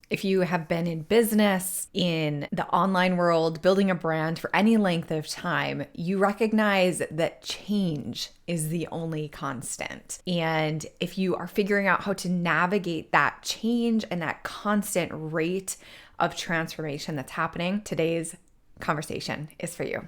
If you have been in business, in the online world, building a brand for any length of time, you recognize that change is the only constant. And if you are figuring out how to navigate that change and that constant rate of transformation that's happening, today's conversation is for you.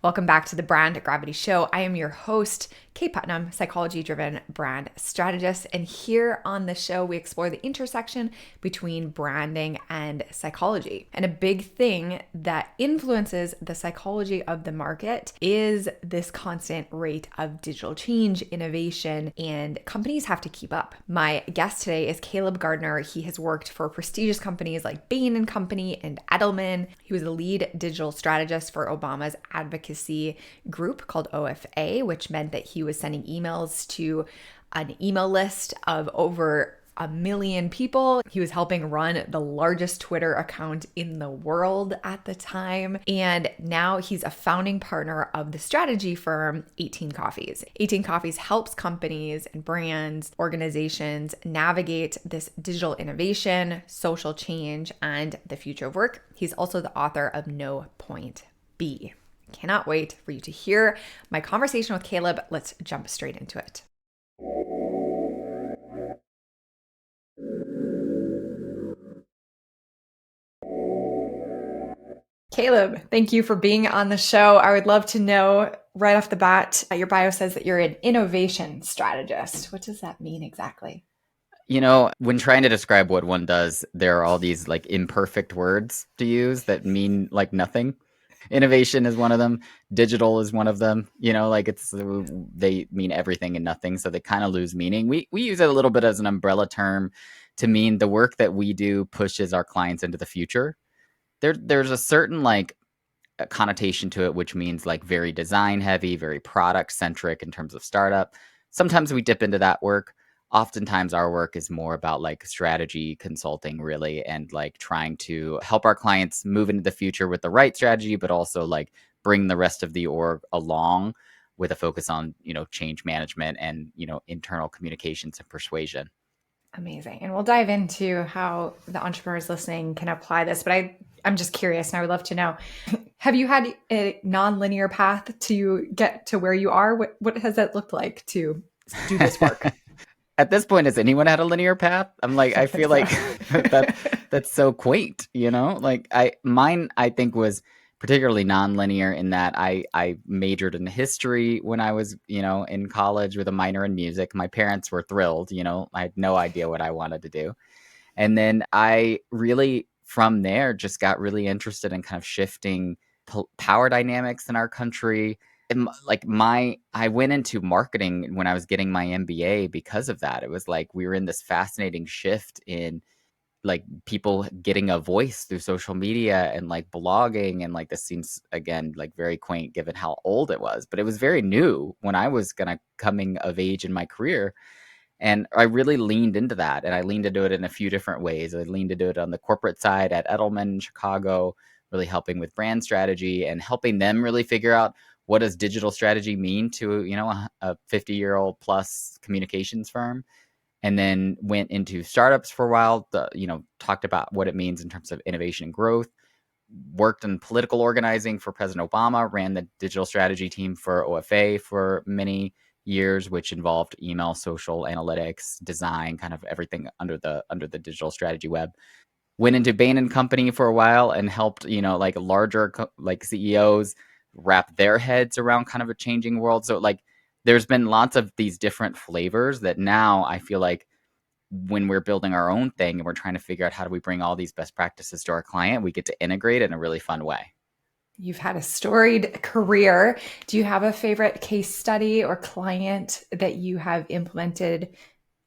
Welcome back to the Brand Gravity Show. I am your host, Kaye Putnam, psychology-driven brand strategist. And here on the show, we explore the intersection between branding and psychology. And a big thing that influences the psychology of the market is this constant rate of digital change, innovation, and companies have to keep up. My guest today is Caleb Gardner. He has worked for prestigious companies like Bain & Company and Edelman. He was the lead digital strategist for Obama's advocacy group called OFA, which meant that he was sending emails to an email list of over 1 million people. He was helping run the largest Twitter account in the world at the time. And now he's a founding partner of the strategy firm 18 Coffees. 18 Coffees helps companies and brands, organizations navigate this digital innovation, social change, and the future of work. He's also the author of No Point B. Cannot wait for you to hear my conversation with Caleb. Let's jump straight into it. Caleb, thank you for being on the show. I would love to know right off the bat, your bio says that you're an innovation strategist. What does that mean exactly? You know, when trying to describe what one does, there are all these like imperfect words to use that mean like nothing. Innovation is one of them. Digital is one of them. You know, like they mean everything and nothing, so they kind of lose meaning. We use it a little bit as an umbrella term to mean the work that we do pushes our clients into the future. There's a certain like a connotation to it, which means like very design heavy, very product centric in terms of startup. Sometimes we dip into that work. Oftentimes our work is more about like strategy consulting really, and like trying to help our clients move into the future with the right strategy, but also like bring the rest of the org along with a focus on, change management and, internal communications and persuasion. Amazing. And we'll dive into how the entrepreneurs listening can apply this. But I'm just curious and I would love to know, have you had a nonlinear path to get to where you are? What has that looked like to do this work? At this point, has anyone had a linear path? I'm like, I I think feel so. like that that's so quaint, Like mine, I think was particularly nonlinear in that I majored in history when I was, in college with a minor in music. My parents were thrilled, I had no idea what I wanted to do. And then I really, from there, just got really interested in kind of shifting power dynamics in our country. And I went into marketing when I was getting my MBA because of that. It was like we were in this fascinating shift in like people getting a voice through social media and like blogging, and like this seems again like very quaint given how old it was, but it was very new when I was gonna coming of age in my career. And I really leaned into that, and I leaned into it in a few different ways. I leaned into it on the corporate side at Edelman in Chicago, really helping with brand strategy and helping them really figure out what does digital strategy mean to, a 50-year-old plus communications firm. And then went into startups for a while, talked about what it means in terms of innovation and growth, worked in political organizing for President Obama, ran the digital strategy team for OFA for many years, which involved email, social analytics, design, kind of everything under the digital strategy web. Went into Bain and Company for a while and helped, like larger like CEOs wrap their heads around kind of a changing world. So like there's been lots of these different flavors that now I feel like when we're building our own thing and we're trying to figure out how do we bring all these best practices to our client, we get to integrate it in a really fun way. You've had a storied career. Do you have a favorite case study or client that you have implemented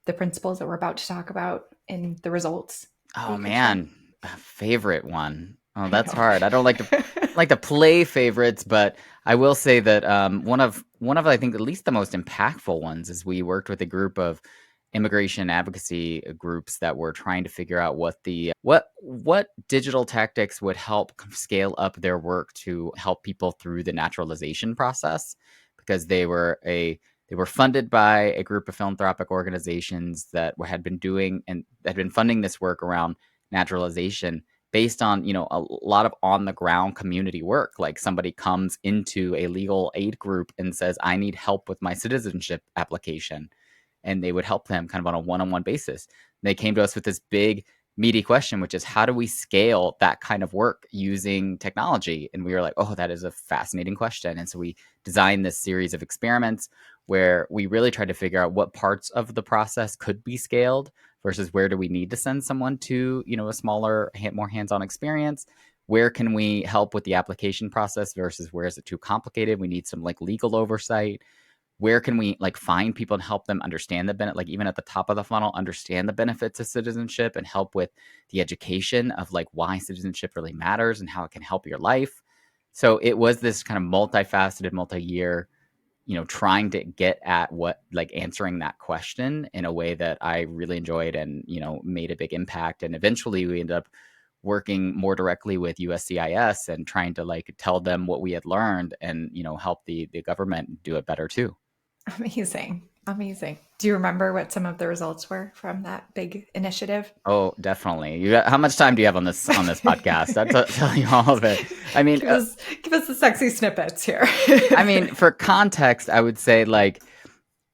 the principles that we're about to talk about and the results that Oh you could share? man, a favorite one. Oh, I that's know. hard. I don't like to play favorites, but I will say that one of I think at least the most impactful ones is we worked with a group of immigration advocacy groups that were trying to figure out what digital tactics would help scale up their work to help people through the naturalization process, because they were funded by a group of philanthropic organizations that had been doing and had been funding this work around naturalization based on, a lot of on the ground community work. Like somebody comes into a legal aid group and says, I need help with my citizenship application. And they would help them kind of on a one-on-one basis. They came to us with this big meaty question, which is how do we scale that kind of work using technology? And we were like, oh, that is a fascinating question. And so we designed this series of experiments where we really tried to figure out what parts of the process could be scaled versus where do we need to send someone to, a smaller, more hands-on experience. Where can we help with the application process versus where is it too complicated? We need some like legal oversight. Where can we like find people and help them understand the benefit, like even at the top of the funnel, understand the benefits of citizenship and help with the education of like why citizenship really matters and how it can help your life. So it was this kind of multifaceted, multi-year, trying to get at what, like answering that question in a way that I really enjoyed and, made a big impact. And eventually we ended up working more directly with USCIS and trying to like tell them what we had learned and, help the government do it better too. Amazing. Amazing. Do you remember what some of the results were from that big initiative? Oh, definitely. How much time do you have on this podcast? I'll tell you all of it. I mean, give us the sexy snippets here. I mean, for context, I would say like,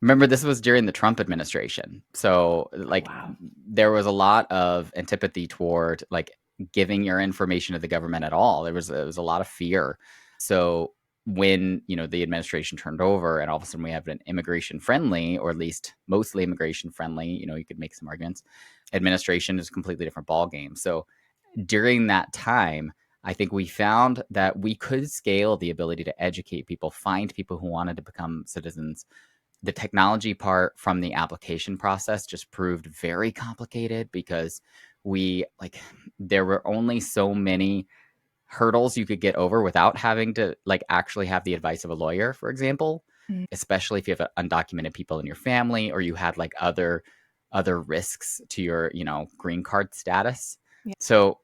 remember this was during the Trump administration. So like Wow. there was a lot of antipathy toward like giving your information to the government at all. There was a lot of fear. So when, the administration turned over and all of a sudden we have an immigration friendly, or at least mostly immigration friendly, you could make some arguments. Administration is a completely different ballgame. So during that time, I think we found that we could scale the ability to educate people, find people who wanted to become citizens. The technology part from the application process just proved very complicated because there were only so many hurdles you could get over without having to like actually have the advice of a lawyer, for example, Mm. especially if you have undocumented people in your family or you had like other risks to your, green card status. Yeah. So,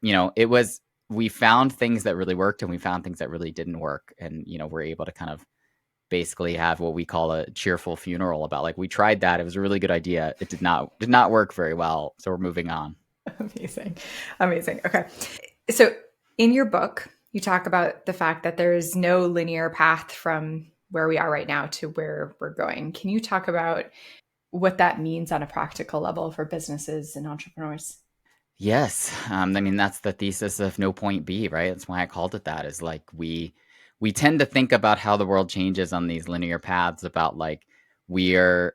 we found things that really worked and we found things that really didn't work. And, we're able to kind of basically have what we call a cheerful funeral about like, we tried that. It was a really good idea. It did not work very well. So we're moving on. Amazing. Amazing. Okay. So in your book, you talk about the fact that there is no linear path from where we are right now to where we're going. Can you talk about what that means on a practical level for businesses and entrepreneurs? Yes. I mean, that's the thesis of No Point B, right? That's why I called it that, is like we tend to think about how the world changes on these linear paths about like we are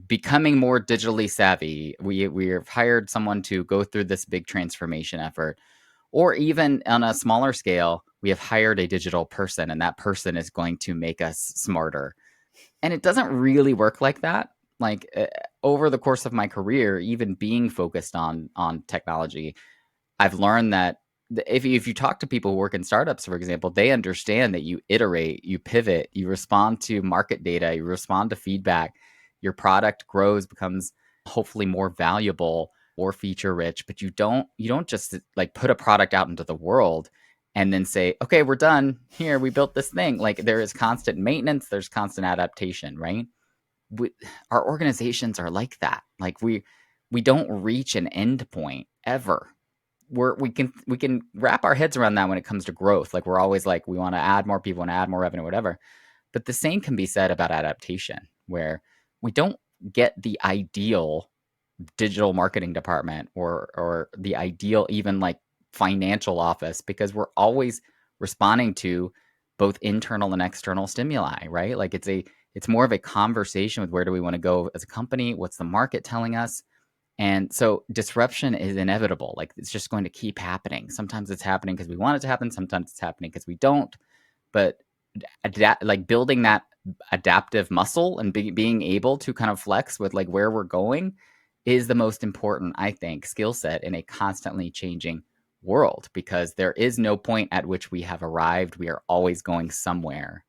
becoming more digitally savvy. We have hired someone to go through this big transformation effort. Or even on a smaller scale, we have hired a digital person and that person is going to make us smarter. And it doesn't really work like that. Like over the course of my career, even being focused on technology, I've learned that if you talk to people who work in startups, for example, they understand that you iterate, you pivot, you respond to market data, you respond to feedback, your product grows, becomes hopefully more valuable, more feature rich, but you don't just like put a product out into the world and then say, okay, we're done. Here, we built this thing. Like there is constant maintenance, there's constant adaptation, right? we, our organizations are like that. Like we don't reach an end point ever. We can wrap our heads around that when it comes to growth. Like we're always like we want to add more people and add more revenue, whatever. But the same can be said about adaptation, where we don't get the ideal digital marketing department or the ideal even like financial office because we're always responding to both internal and external stimuli, right? Like it's more of a conversation with where do we want to go as a company, what's the market telling us. And so disruption is inevitable. Like it's just going to keep happening. Sometimes it's happening because we want it to happen, sometimes it's happening because we don't. But like building that adaptive muscle and being able to kind of flex with like where we're going is the most important, I think, skill set in a constantly changing world, because there is no point at which we have arrived. We are always going somewhere.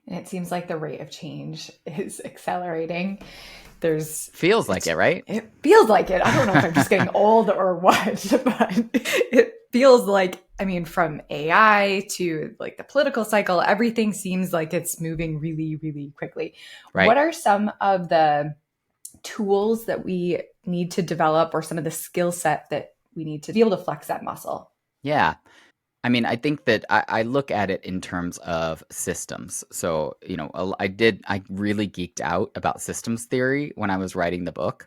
And it seems like the rate of change is accelerating. There's Feels like it, right? It feels like it. I don't know if I'm just getting old or what, but it feels like, I mean, from AI to like the political cycle, everything seems like it's moving really, really quickly. Right. What are some of the tools that we need to develop or some of the skill set that we need to be able to flex that muscle? Yeah. I mean, I think that I look at it in terms of systems. So, I really geeked out about systems theory when I was writing the book.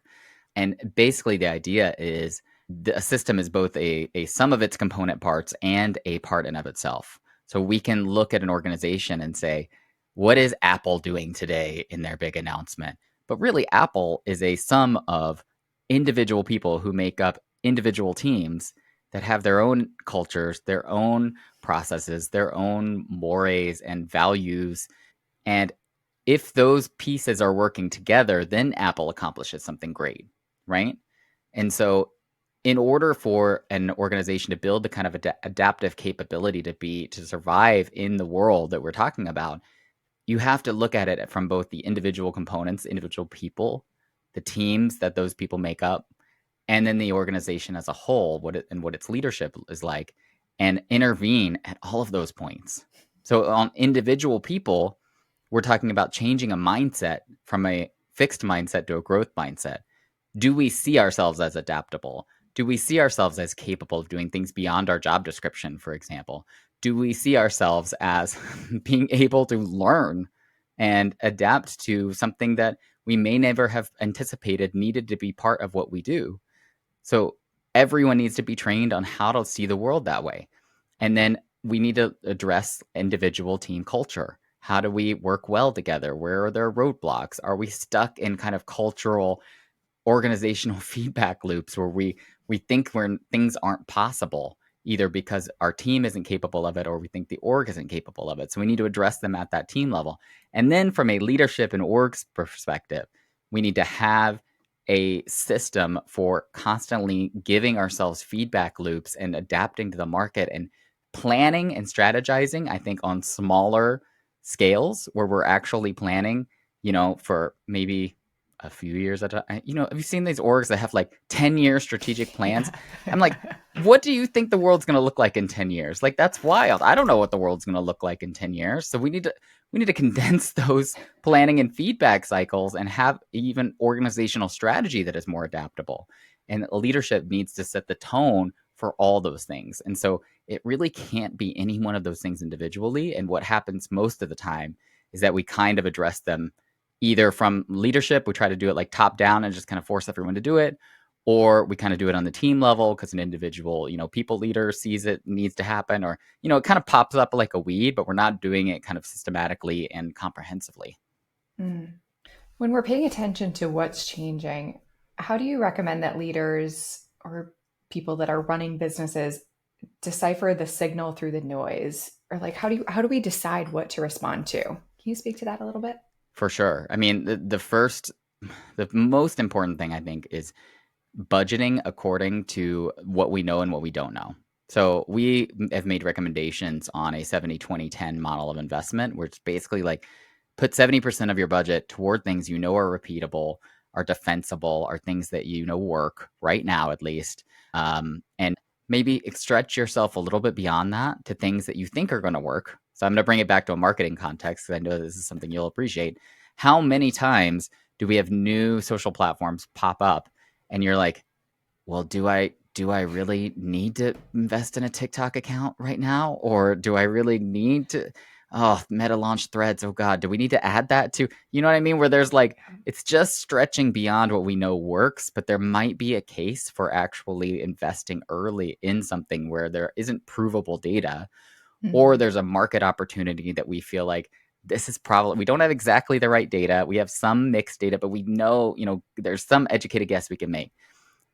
And basically, the idea is a system is both a sum of its component parts and a part in of itself. So we can look at an organization and say, what is Apple doing today in their big announcement? But really, Apple is a sum of individual people who make up individual teams that have their own cultures, their own processes, their own mores and values. And if those pieces are working together, then Apple accomplishes something great, right? And so, in order for an organization to build the kind of adaptive capability to survive in the world that we're talking about, you have to look at it from both the individual components, individual people, the teams that those people make up, and then the organization as a whole, what its leadership is like, and intervene at all of those points. So on individual people, we're talking about changing a mindset from a fixed mindset to a growth mindset. Do we see ourselves as adaptable? Do we see ourselves as capable of doing things beyond our job description, for example? Do we see ourselves as being able to learn and adapt to something that we may never have anticipated needed to be part of what we do? So everyone needs to be trained on how to see the world that way. And then we need to address individual team culture. How do we work well together? Where are there roadblocks? Are we stuck in kind of cultural organizational feedback loops where we think things aren't possible, either because our team isn't capable of it or we think the org isn't capable of it? So we need to address them at that team level. And then from a leadership and org's perspective, we need to have a system for constantly giving ourselves feedback loops and adapting to the market and planning and strategizing, I think, on smaller scales where we're actually planning, for maybe a few years at a time. Have you seen these orgs that have like 10-year strategic plans? I'm like, what do you think the world's going to look like in 10 years? Like, that's wild. I don't know what the world's going to look like in 10 years. So we need to condense those planning and feedback cycles and have even organizational strategy that is more adaptable. And leadership needs to set the tone for all those things. And so it really can't be any one of those things individually. And what happens most of the time is that we kind of address them either from leadership, we try to do it like top down and just kind of force everyone to do it, or we kind of do it on the team level because an individual, people leader sees it needs to happen, or, it kind of pops up like a weed, but we're not doing it kind of systematically and comprehensively. Mm. When we're paying attention to what's changing, how do you recommend that leaders or people that are running businesses decipher the signal through the noise? Or like how do we decide what to respond to? Can you speak to that a little bit? For sure. I mean, the most important thing I think is budgeting according to what we know and what we don't know. So we have made recommendations on a 70-20-10 model of investment, where it's basically like put 70% of your budget toward things you know are repeatable, are defensible, are things that work right now at least, and maybe stretch yourself a little bit beyond that to things that you think are going to work. So I'm going to bring it back to a marketing context because I know this is something you'll appreciate. How many times do we have new social platforms pop up and you're like, well, do I really need to invest in a TikTok account right now? Or do I really need to, Meta launch Threads? Oh God, do we need to add that to, you know what I mean? Where there's like, it's just stretching beyond what we know works, but there might be a case for actually investing early in something where there isn't provable data, or there's a market opportunity that we feel like this is probably, we don't have exactly the right data. We have some mixed data, but we know, there's some educated guess we can make.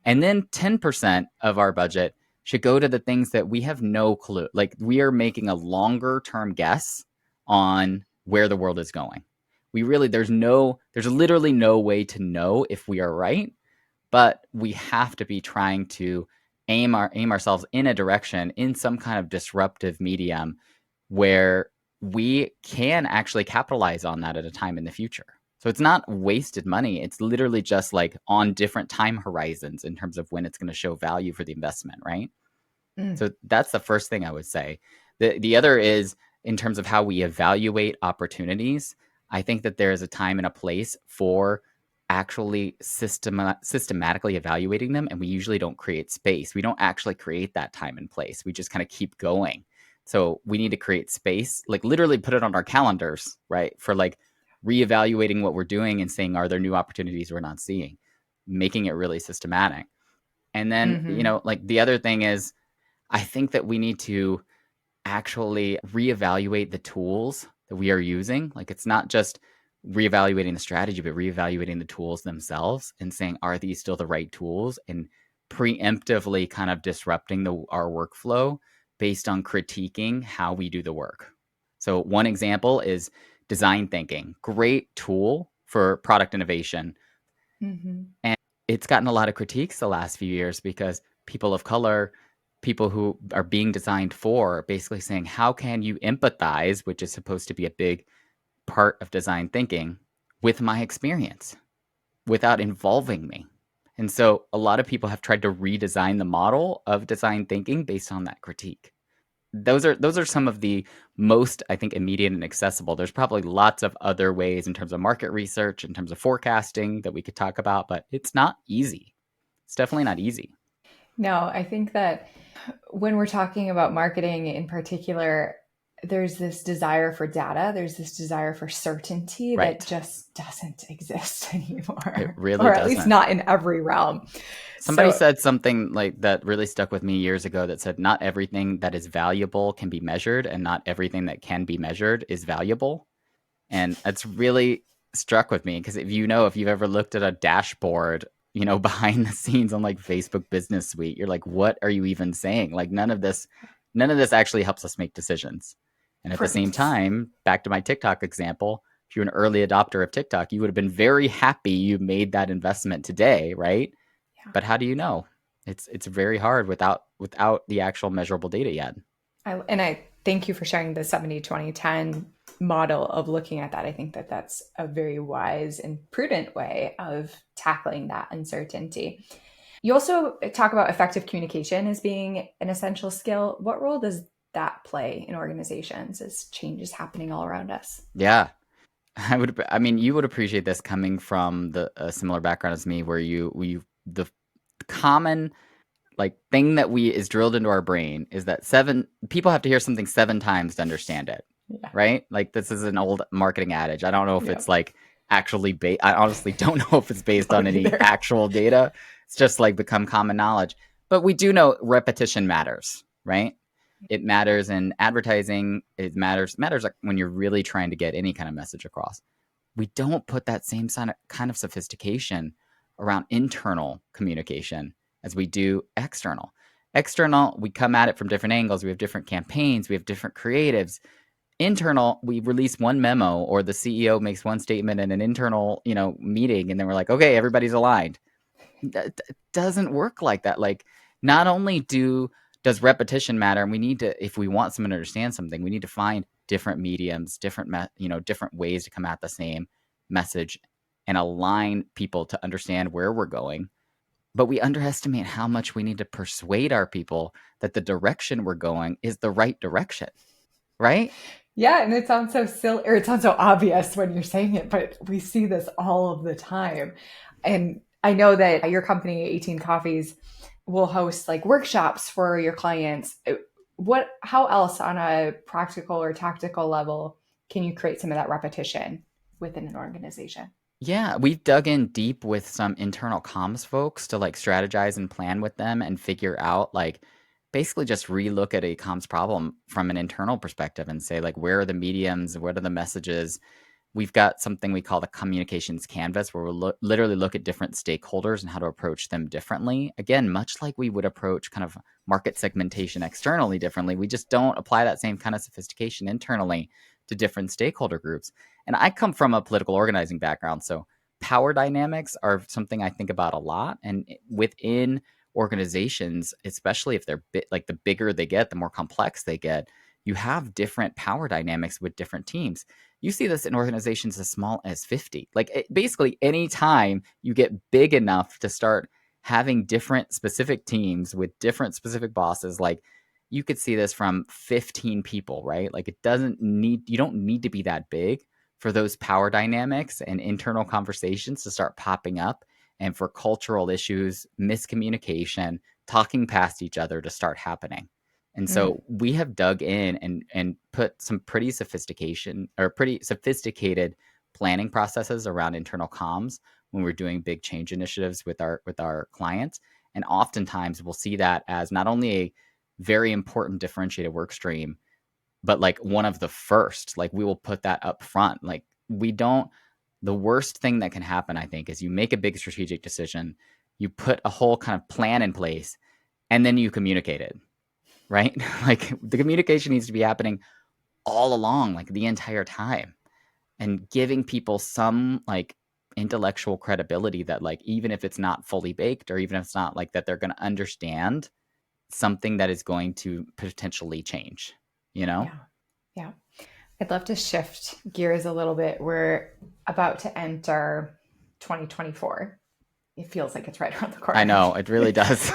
And then 10% of our budget should go to the things that we have no clue. Like, we are making a longer term guess on where the world is going. There's literally no way to know if we are right, but we have to be trying to aim ourselves in a direction in some kind of disruptive medium where we can actually capitalize on that at a time in the future. So it's not wasted money. It's literally just like on different time horizons in terms of when it's going to show value for the investment, right? Mm. So that's the first thing I would say. The other is in terms of how we evaluate opportunities. I think that there is a time and a place for actually systematically evaluating them, and we usually don't create space. We don't actually create that time and place. We just kind of keep going. So we need to create space, like literally put it on our calendars, right? For like reevaluating what we're doing and saying, are there new opportunities we're not seeing? Making it really systematic. And then, Mm-hmm. like the other thing is, I think that we need to actually reevaluate the tools that we are using. Like it's not just reevaluating the strategy, but reevaluating the tools themselves and saying, are these still the right tools? And preemptively kind of disrupting our workflow based on critiquing how we do the work. So one example is design thinking. Great tool for product innovation. Mm-hmm. And it's gotten a lot of critiques the last few years because people of color, people who are being designed for, basically saying, how can you empathize, which is supposed to be a big part of design thinking, with my experience without involving me? And so a lot of people have tried to redesign the model of design thinking based on that critique. Those are some of the most, I think, immediate and accessible. There's probably lots of other ways in terms of market research, in terms of forecasting that we could talk about, but it's not easy. It's definitely not easy. No, I think that when we're talking about marketing in particular, there's this desire for data, there's this desire for certainty that Right. just doesn't exist It anymore, really or at least doesn't. not in every realm. Somebody So, said something like that really stuck with me years ago that said, not everything that is valuable can be measured, and not everything that can be measured is valuable. And it's really struck with me because if you've ever looked at a dashboard, behind the scenes on like Facebook Business Suite, you're like, what are you even saying? Like none of this actually helps us make decisions. And at the same right. time, back to my TikTok example, if you're an early adopter of TikTok, you would have been very happy you made that investment today, right? Yeah. But how do you know? It's very hard without the actual measurable data yet. And I thank you for sharing the 70-20-10 model of looking at that. I think that that's a very wise and prudent way of tackling that uncertainty. You also talk about effective communication as being an essential skill. What role does that play in organizations as change is happening all around us? Yeah. You would appreciate this coming from a similar background as me, where the common like thing that we is drilled into our brain is that seven people have to hear something 7 times to understand it, Yeah. right? Like this is an old marketing adage. I don't know if Yeah. it's like actually I honestly don't know if it's based on Don't any either. actual data. It's just like become common knowledge. But we do know repetition matters, right? It matters in advertising. It matters like when you're really trying to get any kind of message across. We don't put that same kind of sophistication around internal communication as we do external. External, we come at it from different angles. We have different campaigns, we have different creatives. Internal, we release one memo, or the CEO makes one statement in an internal, meeting, and then we're like, okay, everybody's aligned. That doesn't work like that. Like, not only does repetition matter, and we need to, if we want someone to understand something, we need to find different mediums, different ways to come at the same message and align people to understand where we're going. But we underestimate how much we need to persuade our people that the direction we're going is the right direction, right? Yeah, and it sounds so silly, or it sounds so obvious when you're saying it, but we see this all of the time. And I know that your company, 18 Coffees, will host like workshops for your clients. How else on a practical or tactical level can you create some of that repetition within an organization? Yeah, we've dug in deep with some internal comms folks to like strategize and plan with them and figure out like basically just relook at a comms problem from an internal perspective and say like, where are the mediums, what are the messages? We've got something we call the communications canvas, where we'll literally look at different stakeholders and how to approach them differently. Again, much like we would approach kind of market segmentation externally differently, we just don't apply that same kind of sophistication internally to different stakeholder groups. And I come from a political organizing background, so power dynamics are something I think about a lot. And within organizations, especially if they're like the bigger they get, the more complex they get, you have different power dynamics with different teams. You see this in organizations as small as 50. Like basically any time you get big enough to start having different specific teams with different specific bosses, like you could see this from 15 people, right? Like you don't need to be that big for those power dynamics and internal conversations to start popping up, and for cultural issues, miscommunication, talking past each other to start happening. And Mm, so we have dug in and put some pretty sophisticated planning processes around internal comms when we're doing big change initiatives with our clients. And oftentimes we'll see that as not only a very important differentiated work stream, but like one of the first. Like we will put that up front. Like we don't the worst thing that can happen, I think, is you make a big strategic decision, you put a whole kind of plan in place, and then you communicate it, right? Like the communication needs to be happening all along, like the entire time, and giving people some like intellectual credibility that like even if it's not fully baked, or even if it's not like that they're going to understand something that is going to potentially change, you know? yeah. Yeah. I'd love to shift gears a little bit. We're about to enter 2024. It feels like it's right around the I corner, know, it really does.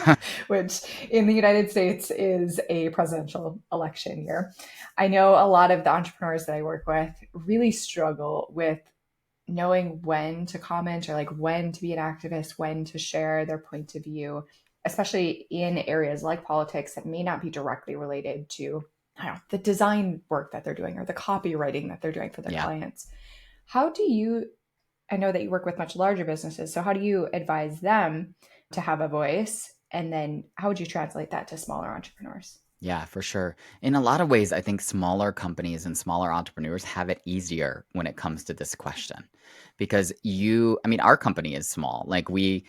which in the United States is a presidential election year. I know a lot of the entrepreneurs that I work with really struggle with knowing when to comment or like when to be an activist, when to share their point of view, especially in areas like politics that may not be directly related to, I don't know, the design work that they're doing or the copywriting that they're doing for their Yeah. clients. How do you, I know that you work with much larger businesses, so how do you advise them to have a voice? And then how would you translate that to smaller entrepreneurs? Yeah, for sure. In a lot of ways, I think smaller companies and smaller entrepreneurs have it easier when it comes to this question, because I mean, our company is small. Like we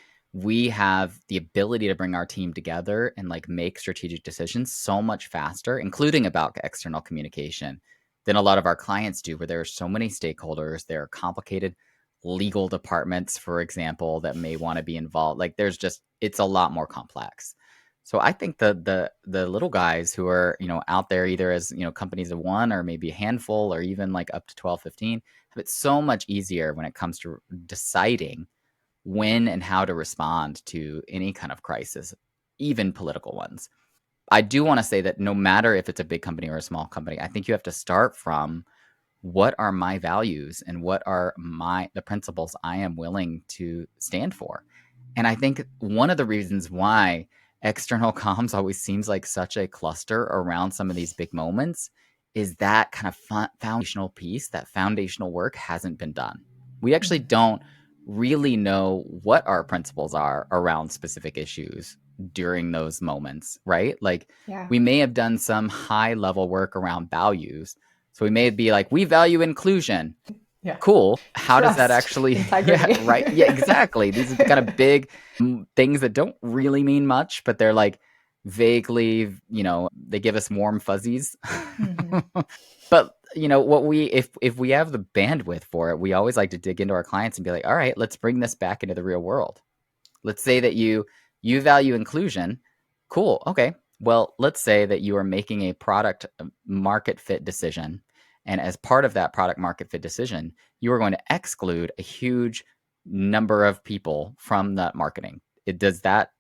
have the ability to bring our team together and like make strategic decisions so much faster, including about external communication, than a lot of our clients do, where there are so many stakeholders. There are complicated legal departments, for example, that may want to be involved. Like it's a lot more complex. So I think the little guys who are, out there either as, companies of one or maybe a handful or even like up to 12, 15, have it so much easier when it comes to deciding when and how to respond to any kind of crisis, even political ones. I do want to say that no matter if it's a big company or a small company, I think you have to start from what are my values and what are the principles I am willing to stand for. And I think one of the reasons why external comms always seems like such a cluster around some of these big moments is that kind of foundational piece, that foundational work hasn't been done. We actually Mm, don't really know what our principles are around specific issues during those moments, right? Like yeah. we may have done some high level work around values. So we may be like, we value inclusion. Yeah. Cool. How does that Trust, actually, yeah, integrity. right. Yeah, exactly. These are kind of big things that don't really mean much, but they're like vaguely, they give us warm fuzzies. Mhm. But what if we have the bandwidth for it, we always like to dig into our clients and be like, all right, let's bring this back into the real world. Let's say that you value inclusion. Cool. Okay. Well, let's say that you are making a product market fit decision. And as part of that product market fit decision, you are going to exclude a huge number of people from that marketing. Is that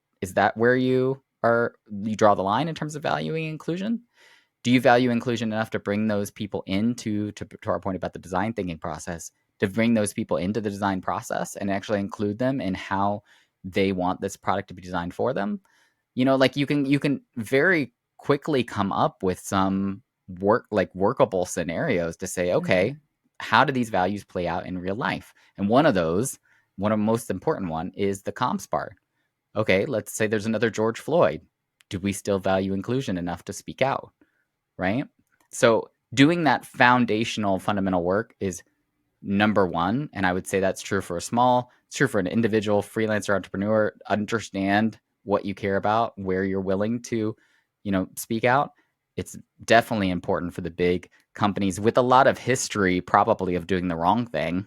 where you draw the line in terms of valuing inclusion? Do you value inclusion enough to bring those people to our point about the design thinking process, to bring those people into the design process and actually include them in how they want this product to be designed for them? Like you can very quickly come up with some workable scenarios to say, okay, Mhm. how do these values play out in real life? And one of the most important one is the comms part. Okay, let's say there's another George Floyd. Do we still value inclusion enough to speak out? Right? So doing that foundational fundamental work is number one. And I would say that's true for it's true for an individual freelancer entrepreneur. Understand what you care about, where you're willing to, speak out. It's definitely important for the big companies with a lot of history, probably of doing the wrong thing,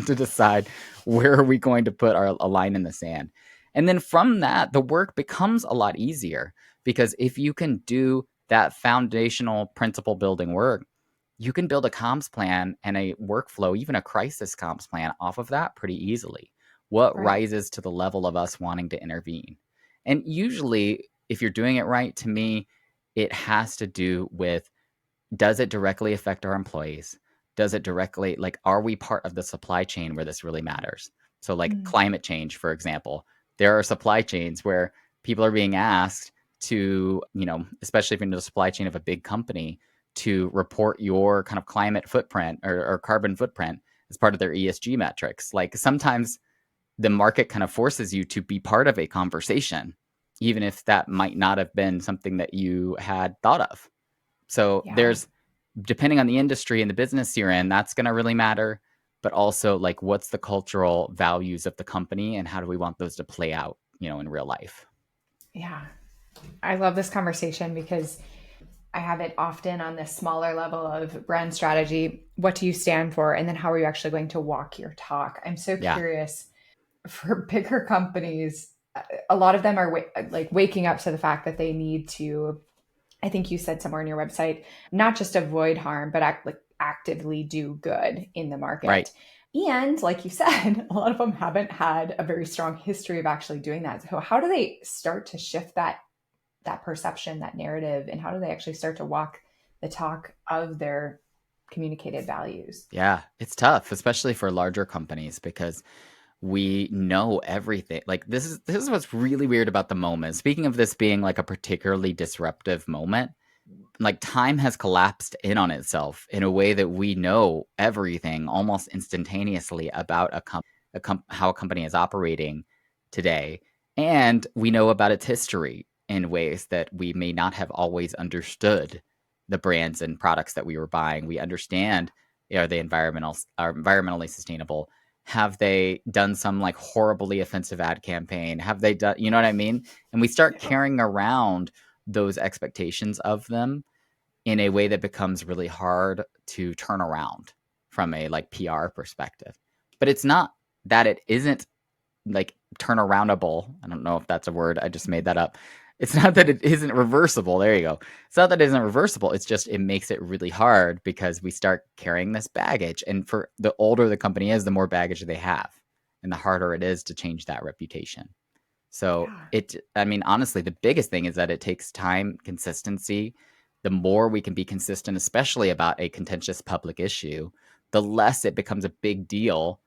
to decide where are we going to put a line in the sand. And then from that, the work becomes a lot easier, because if you can do that foundational principle building work, you can build a comms plan and a workflow, even a crisis comms plan off of that pretty easily. What Right. rises to the level of us wanting to intervene? And usually, if you're doing it right, to me, it has to do with, does it directly affect our employees? does it directly, like, are we part of the supply chain where this really matters? So like Mm. climate change, for example, there are supply chains where people are being asked to, especially if you're in the supply chain of a big company, to report your kind of climate footprint or carbon footprint as part of their ESG metrics. Like sometimes the market kind of forces you to be part of a conversation, even if that might not have been something that you had thought of. So Yeah. there's, depending on the industry and the business you're in, that's going to really matter. But also, like, what's the cultural values of the company and how do we want those to play out, in real life? Yeah. I love this conversation because I have it often on this smaller level of brand strategy. What do you stand for? And then how are you actually going to walk your talk? I'm so Yeah. curious for bigger companies. A lot of them are like waking up to the fact that they need to, I think you said somewhere on your website, not just avoid harm, but actively do good in the Right. market. And like you said, a lot of them haven't had a very strong history of actually doing that. So how do they start to shift that perception, that narrative, and how do they actually start to walk the talk of their communicated values? Yeah. It's tough, especially for larger companies, because we know everything. Like this is what's really weird about the moment. Speaking of this being like a particularly disruptive moment, like time has collapsed in on itself in a way that we know everything almost instantaneously about how a company is operating today, and we know about its history in ways that we may not have always understood the brands and products that we were buying. We understand, are they environmentally sustainable? Have they done some like horribly offensive ad campaign? Have they done, you know what I mean? And we start carrying around those expectations of them in a way that becomes really hard to turn around from a like PR perspective. But it's not that it isn't like turnaroundable. I don't know if that's a word. I just made that up. It's not that it isn't reversible. There you go. It's not that it isn't reversible. It's just it makes it really hard because we start carrying this baggage. And for the older the company is, the more baggage they have, and the harder it is to change that reputation. So Yeah. I mean, honestly, the biggest thing is that it takes time, consistency. The more we can be consistent, especially about a contentious public issue, the less it becomes a big deal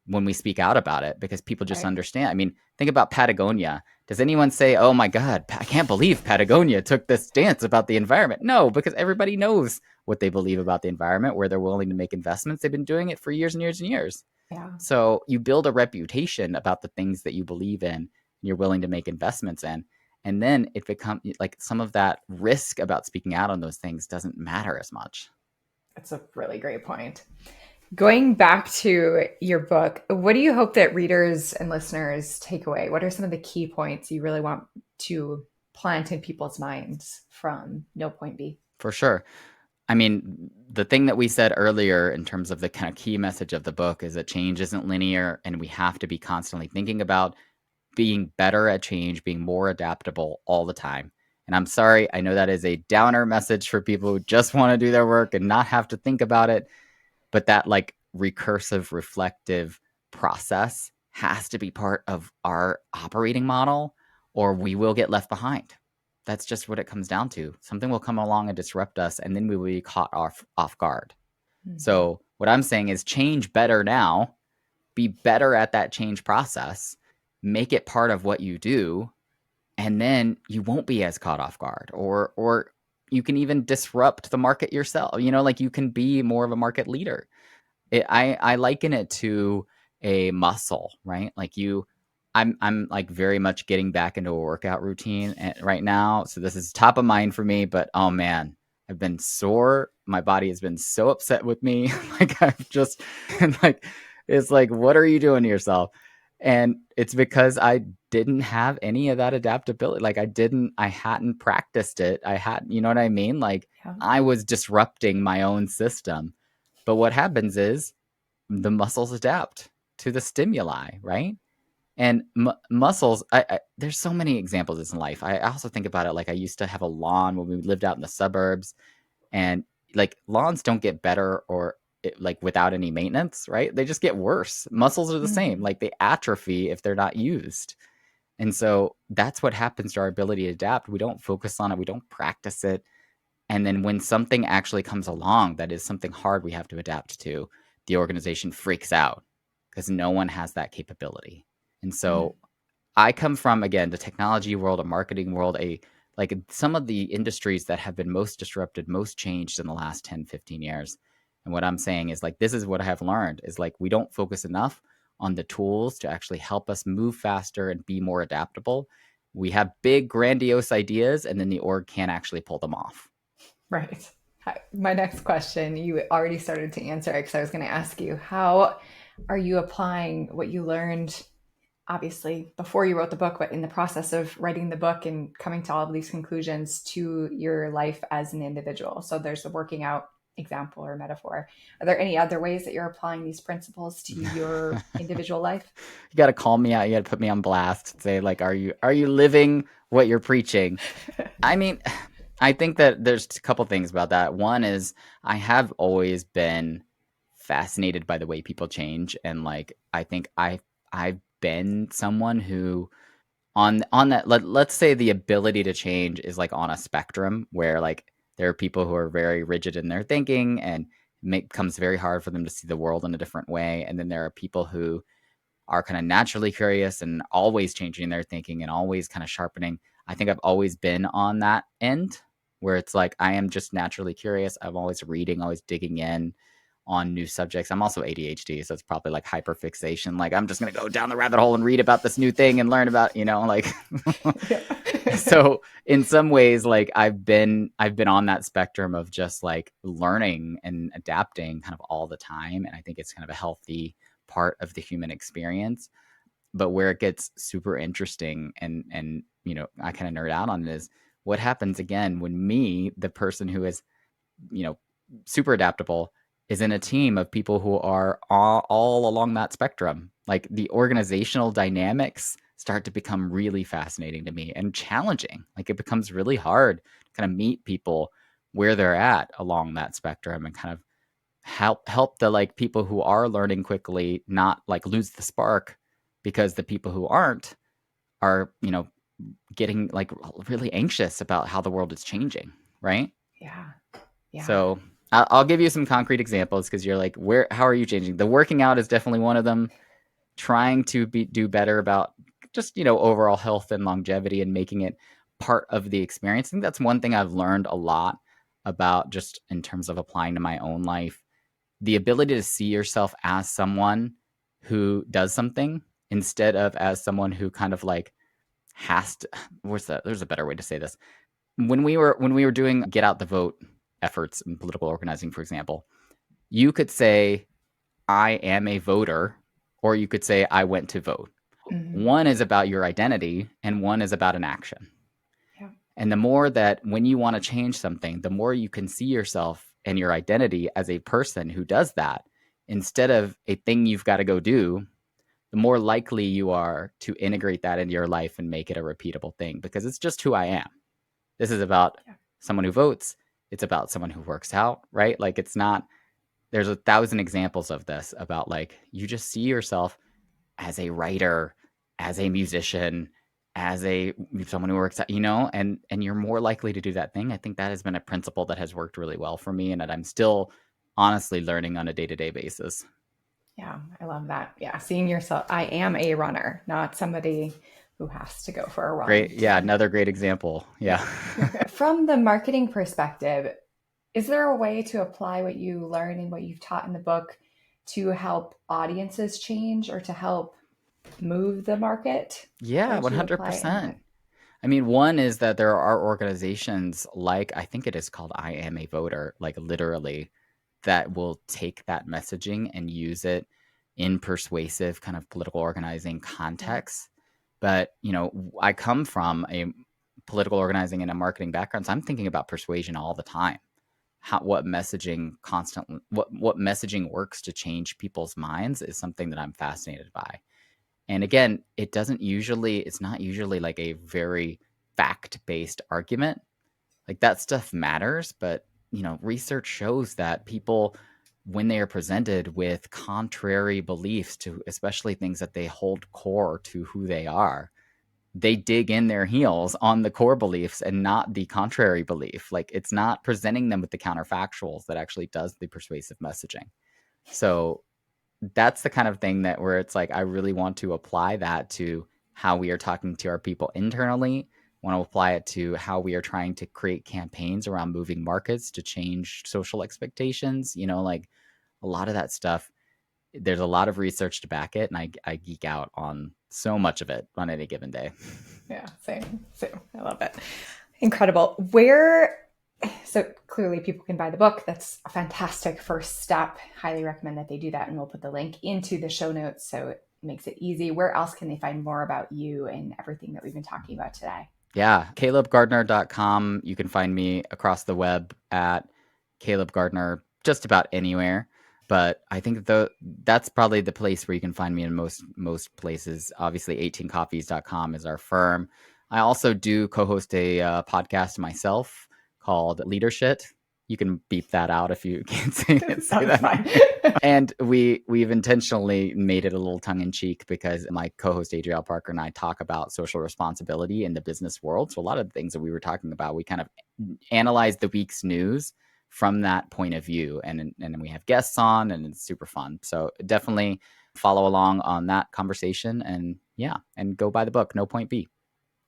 when we speak out about it, because people just Right. understand. I mean, think about Patagonia. Does anyone say, oh my God, I can't believe Patagonia took this stance about the environment? No, because everybody knows what they believe about the environment, where they're willing to make investments. They've been doing it for years and years and years. Yeah. So you build a reputation about the things that you believe in and you're willing to make investments in. And then it becomes like some of that risk about speaking out on those things doesn't matter as much. That's a really great point. Going back to your book, what do you hope that readers and listeners take away? What are some of the key points you really want to plant in people's minds from No Point B? For sure. I mean, the thing that we said earlier in terms of the kind of key message of the book is that change isn't linear, and we have to be constantly thinking about being better at change, being more adaptable all the time. And I'm sorry, I know that is a downer message for people who just want to do their work and not have to think about it. But that like recursive, reflective process has to be part of our operating model, or we will get left behind. That's just what it comes down to. Something will come along and disrupt us, and then we will be caught off guard. Mhm. So what I'm saying is change better now, be better at that change process, make it part of what you do, and then you won't be as caught off guard, or you can even disrupt the market yourself. Like you can be more of a market leader. I liken it to a muscle, right? Like I'm like very much getting back into a workout routine right now. So this is top of mind for me, but oh man, I've been sore. My body has been so upset with me. Like I've just and like it's like, what are you doing to yourself? And it's because I didn't have any of that adaptability. Like I hadn't practiced it. You know what I mean? Like Yeah. I was disrupting my own system. But what happens is the muscles adapt to the stimuli, right? And muscles, there's so many examples of this in life. I also think about it like I used to have a lawn when we lived out in the suburbs, and like lawns don't get better like without any maintenance, right? They just get worse. Muscles are the same. Mhm. Like they atrophy if they're not used. And so that's what happens to our ability to adapt. We don't focus on it. We don't practice it. And then when something actually comes along that is something hard we have to adapt to, the organization freaks out because no one has that capability. And Mm. so I come from, again, the technology world, a marketing world, like some of the industries that have been most disrupted, most changed in the last 10, 15 years. And what I'm saying is like, this is what I have learned is like, we don't focus enough on the tools to actually help us move faster and be more adaptable. We have big, grandiose ideas, and then the org can't actually pull them off. Right. My next question, you already started to answer it because I was going to ask you, how are you applying what you learned, obviously, before you wrote the book, but in the process of writing the book and coming to all of these conclusions to your life as an individual? So there's the working out example or metaphor. Are there any other ways that you're applying these principles to your individual life? You got to call me out. You got to put me on blast. Say like, are you living what you're preaching? I mean, I think that there's a couple things about that. One is I have always been fascinated by the way people change, and like I think I've been someone who on that let's say the ability to change is like on a spectrum where like there are people who are very rigid in their thinking and it becomes very hard for them to see the world in a different way, and then there are people who are kind of naturally curious and always changing their thinking and always kind of sharpening. I think I've always been on that end where it's like I am just naturally curious. I'm always reading, always digging in on new subjects. I'm also ADHD, so it's probably like hyperfixation. Like I'm just going to go down the rabbit hole and read about this new thing and learn about, like Yeah. so in some ways like I've been on that spectrum of just like learning and adapting kind of all the time, and I think it's kind of a healthy part of the human experience. But where it gets super interesting and I kind of nerd out on it is what happens again when me, the person who is you know super adaptable, is in a team of people who are all along that spectrum. Like the organizational dynamics start to become really fascinating to me and challenging. Like it becomes really hard to kind of meet people where they're at along that spectrum and kind of help the like people who are learning quickly not like lose the spark because the people who aren't are getting like really anxious about how the world is changing, right? Yeah. Yeah. So I'll give you some concrete examples because you're like, how are you changing? The working out is definitely one of them. Trying to do better about just overall health and longevity and making it part of the experience. I think that's one thing I've learned a lot about just in terms of applying to my own life. The ability to see yourself as someone who does something instead of as someone who kind of like has to. There's a better way to say this. When we were doing get out the vote efforts in political organizing, for example, you could say I am a voter, or you could say I went to vote. Mhm. One is about your identity and one is about an action. Yeah. And the more that when you want to change something, the more you can see yourself and your identity as a person who does that instead of a thing you've got to go do, the more likely you are to integrate that into your life and make it a repeatable thing because it's just who I am. This is about Yeah. someone who votes. It's about someone who works out, right? Like it's not, there's 1,000 examples of this about like, you just see yourself as a writer, as a musician, as someone who works out, and you're more likely to do that thing. I think that has been a principle that has worked really well for me and that I'm still honestly learning on a day-to-day basis. Yeah, I love that. Yeah, seeing yourself, I am a runner, not somebody who has to go for a Great. run Yeah, to. another great example. Yeah. Yeah. From the marketing perspective, is there a way to apply what you learn and what you've taught in the book to help audiences change or to help move the market? How Yeah, would you apply it in that? 100%. I mean, one is that there are organizations like, I think it is called I Am a Voter, like literally, that will take that messaging and use it in persuasive kind of political organizing Yeah. contexts. But, I come from a political organizing and a marketing background, so I'm thinking about persuasion all the time. What messaging works to change people's minds is something that I'm fascinated by. And again, it's not usually like a very fact-based argument. Like that stuff matters, but research shows that people, when they are presented with contrary beliefs to especially things that they hold core to who they are, they dig in their heels on the core beliefs and not the contrary belief. Like, it's not presenting them with the counterfactuals that actually does the persuasive messaging. So that's the kind of thing that where it's like, I really want to apply that to how we are talking to our people internally. Want to apply it to how we are trying to create campaigns around moving markets to change social expectations. Like a lot of that stuff, there's a lot of research to back it, and I geek out on so much of it on any given day. Yeah, same. I love it. Incredible. So clearly people can buy the book. That's a fantastic first step. Highly recommend that they do that. And we'll put the link into the show notes so it makes it easy. Where else can they find more about you and everything that we've been talking about today? Yeah, calebgardner.com. You can find me across the web at Caleb Gardner, just about anywhere. But I think that's probably the place where you can find me in most places. Obviously, 18coffees.com is our firm. I also do co-host a podcast myself called Leadership. You can beep that out if you can't say that. Fine. And we've intentionally made it a little tongue-in-cheek because my co-host Adrielle Parker and I talk about social responsibility in the business world. So a lot of the things that we were talking about, we kind of analyze the week's news from that point of view. And then we have guests on, and it's super fun. So definitely follow along on that conversation, and go buy the book, No Point B.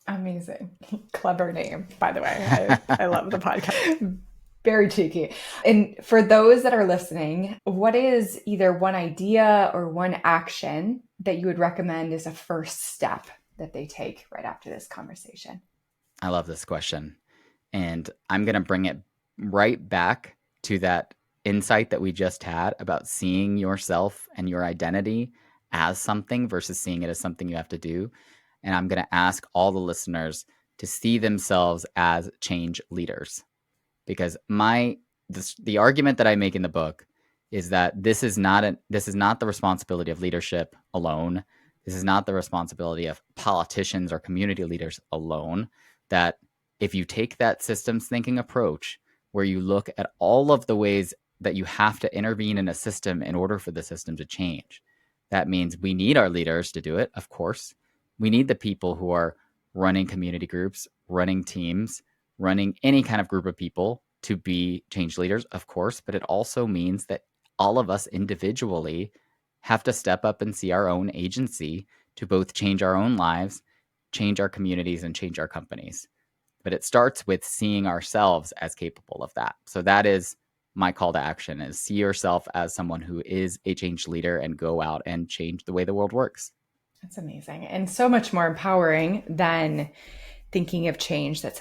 Amazing. Clever name, by the way. I love the podcast. Very cheeky. And for those that are listening, what is either one idea or one action that you would recommend as a first step that they take right after this conversation? I love this question. And I'm going to bring it right back to that insight that we just had about seeing yourself and your identity as something versus seeing it as something you have to do. And I'm going to ask all the listeners to see themselves as change leaders. Because the argument that I make in the book is that this is not the responsibility of leadership alone. This is not the responsibility of politicians or community leaders alone. That if you take that systems thinking approach, where you look at all of the ways that you have to intervene in a system in order for the system to change, that means we need our leaders to do it, of course. We need the people who are running community groups, running teams, running any kind of group of people to be change leaders, of course, but it also means that all of us individually have to step up and see our own agency to both change our own lives, change our communities, and change our companies. But it starts with seeing ourselves as capable of that. So that is my call to action, is see yourself as someone who is a change leader and go out and change the way the world works. That's amazing. And so much more empowering than thinking of change as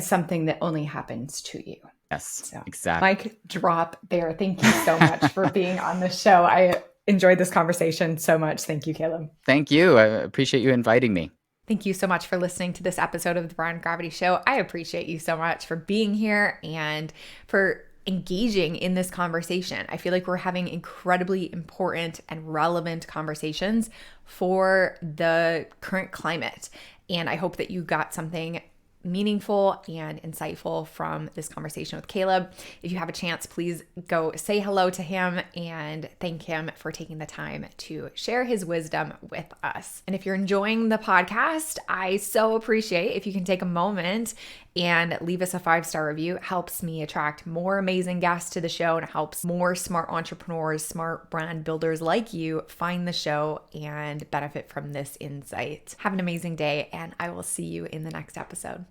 something that only happens to you. Yes, so, exactly. Mic drop there. Thank you so much for being on the show. I enjoyed this conversation so much. Thank you, Caleb. Thank you. I appreciate you inviting me. Thank you so much for listening to this episode of the Brown Gravity Show. I appreciate you so much for being here and for engaging in this conversation. I feel like we're having incredibly important and relevant conversations for the current climate. And I hope that you got something meaningful and insightful from this conversation with Caleb. If you have a chance, please go say hello to him and thank him for taking the time to share his wisdom with us. And if you're enjoying the podcast, I so appreciate if you can take a moment and leave us a 5-star review. It helps me attract more amazing guests to the show and helps more smart entrepreneurs, smart brand builders like you find the show and benefit from this insight. Have an amazing day, and I will see you in the next episode.